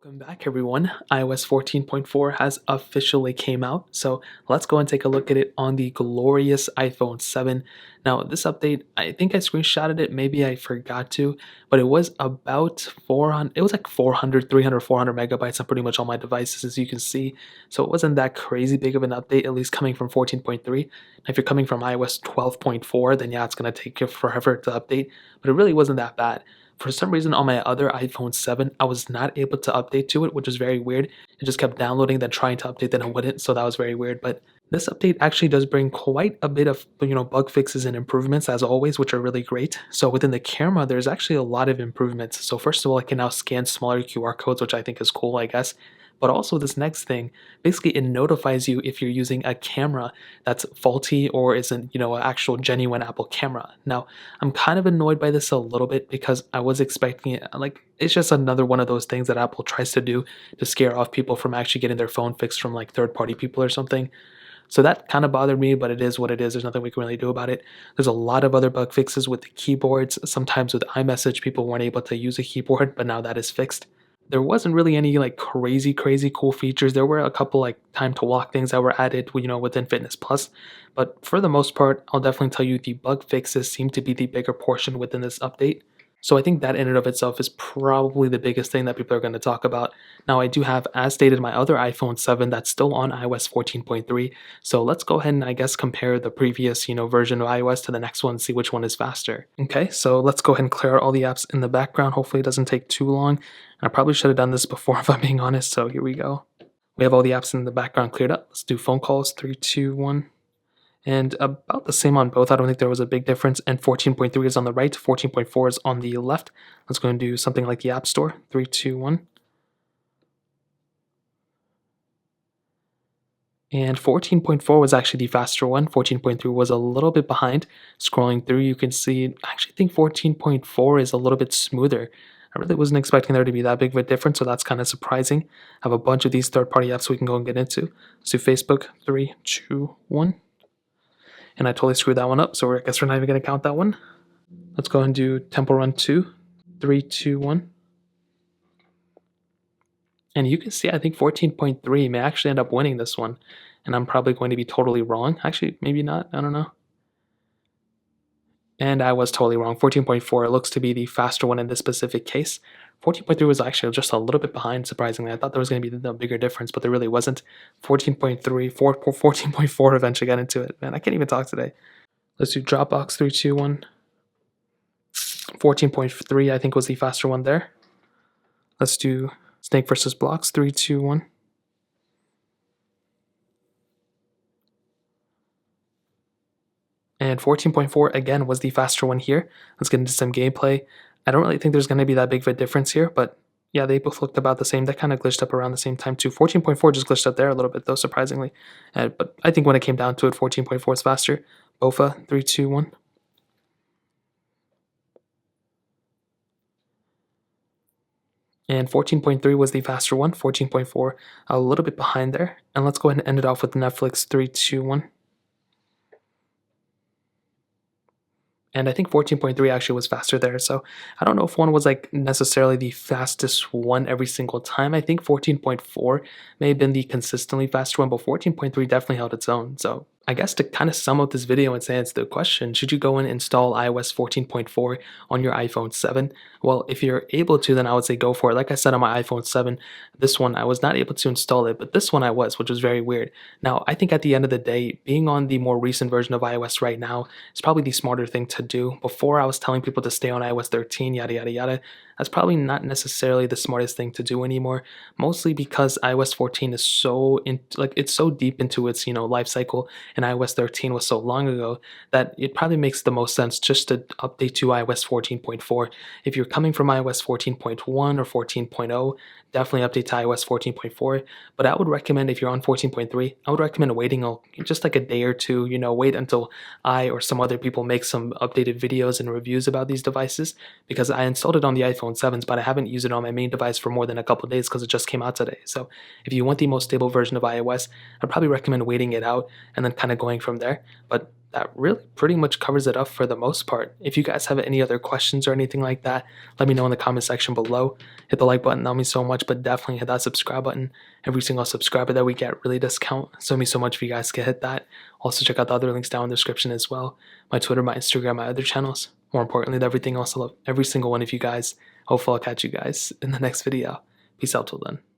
Welcome back everyone. iOS 14.4 has officially came out, so let's go and take a look at it on the glorious iPhone 7. Now this update, I think I screenshotted it, maybe I forgot to, but it was about 400, it was like 400, 300, 400 megabytes on pretty much all my devices as you can see, so it wasn't that crazy big of an update, at least coming from 14.3. If you're coming from iOS 12.4, then yeah, it's going to take you forever to update, but it really wasn't that bad. For some reason on my other iPhone 7, I was not able to update to it, which is very weird. It just kept downloading, then trying to update, then it wouldn't, so that was very weird. But this update actually does bring quite a bit of bug fixes and improvements as always, which are really great. So within the camera, there's actually a lot of improvements. So first of all, I can now scan smaller QR codes, which I think is cool, I guess. But also this next thing, basically it notifies you if you're using a camera that's faulty or isn't, an actual genuine Apple camera. Now, I'm kind of annoyed by this a little bit because I was expecting it, like, it's just another one of those things that Apple tries to do to scare off people from actually getting their phone fixed from like third-party people or something. So that kind of bothered me, but it is what it is. There's nothing we can really do about it. There's a lot of other bug fixes with the keyboards. Sometimes with iMessage, people weren't able to use a keyboard, but now that is fixed. There wasn't really any like crazy cool features. There were a couple like time to walk things that were added, within Fitness Plus, but for the most part, I'll definitely tell you the bug fixes seem to be the bigger portion within this update. So I think that in and of itself is probably the biggest thing that people are going to talk about. Now I do have, as stated, my other iPhone 7 that's still on iOS 14.3. So let's go ahead and I guess compare the previous, version of iOS to the next one and see which one is faster. Okay, so let's go ahead and clear out all the apps in the background. Hopefully it doesn't take too long. And I probably should have done this before if I'm being honest. So here we go. We have all the apps in the background cleared up. Let's do phone calls, 3, 2, 1. And about the same on both. I don't think there was a big difference. And 14.3 is on the right, 14.4 is on the left. Let's go and do something like the App Store. 3, 2, 1. And 14.4 was actually the faster one. 14.3 was a little bit behind. Scrolling through, you can see, I actually think 14.4 is a little bit smoother. I really wasn't expecting there to be that big of a difference, so that's kind of surprising. I have a bunch of these third-party apps we can go and get into. Let's do Facebook. 3, 2, 1. And I totally screwed that one up, so I guess we're not even going to count that one. Let's go and do Temple Run 2. 3, 2, 1. And you can see, I think 14.3 may actually end up winning this one. And I'm probably going to be totally wrong. Actually, maybe not. I don't know. And I was totally wrong. 14.4 looks to be the faster one in this specific case. 14.3 was actually just a little bit behind, surprisingly. I thought there was going to be the bigger difference, but there really wasn't. 14.4 eventually got into it. Man, I can't even talk today. Let's do Dropbox 3, 2, 1. 14.3 I think was the faster one there. Let's do Snake versus Blocks 3, 2, 1. And 14.4 again was the faster one here. Let's get into some gameplay. I don't really think there's going to be that big of a difference here, but yeah, they both looked about the same. That kind of glitched up around the same time too. 14.4 just glitched up there a little bit though, surprisingly. But I think when it came down to it, 14.4 is faster. Bofa 3, 2, 1. And 14.3 was the faster one. 14.4 a little bit behind there. And let's go ahead and end it off with Netflix 3, 2, 1. And I think 14.3 actually was faster there. So I don't know if one was like necessarily the fastest one every single time. I think 14.4 may have been the consistently faster one, but 14.3 definitely held its own. So I guess to kind of sum up this video and say answer the question, should you go and install iOS 14.4 on your iPhone 7? Well, if you're able to, then I would say go for it. Like I said on my iPhone 7, this one I was not able to install it, but this one I was, which was very weird. Now, I think at the end of the day, being on the more recent version of iOS right now is probably the smarter thing to do. Before I was telling people to stay on iOS 13, yada, yada, yada. That's probably not necessarily the smartest thing to do anymore, mostly because iOS 14 is it's so deep into its, life cycle, and iOS 13 was so long ago that it probably makes the most sense just to update to iOS 14.4. If you're coming from iOS 14.1 or 14.0, definitely update to iOS 14.4. But I would recommend, if you're on 14.3, I would recommend waiting just like a day or two, wait until I or some other people make some updated videos and reviews about these devices, because I installed it on the iPhone 7s, but I haven't used it on my main device for more than a couple days because it just came out today. So if you want the most stable version of iOS, I'd probably recommend waiting it out and then kind of going from there. But that really pretty much covers it up for the most part. If you guys have any other questions or anything like that, let me know in the comment section below. Hit the like button, that means so much, but definitely hit that subscribe button. Every single subscriber that we get really does count, so it means so much if you guys can hit that. Also check out the other links down in the description as well. My Twitter, my Instagram, my other channels. More importantly, everything else, I love every single one of you guys. Hopefully I'll catch you guys in the next video. Peace out till then.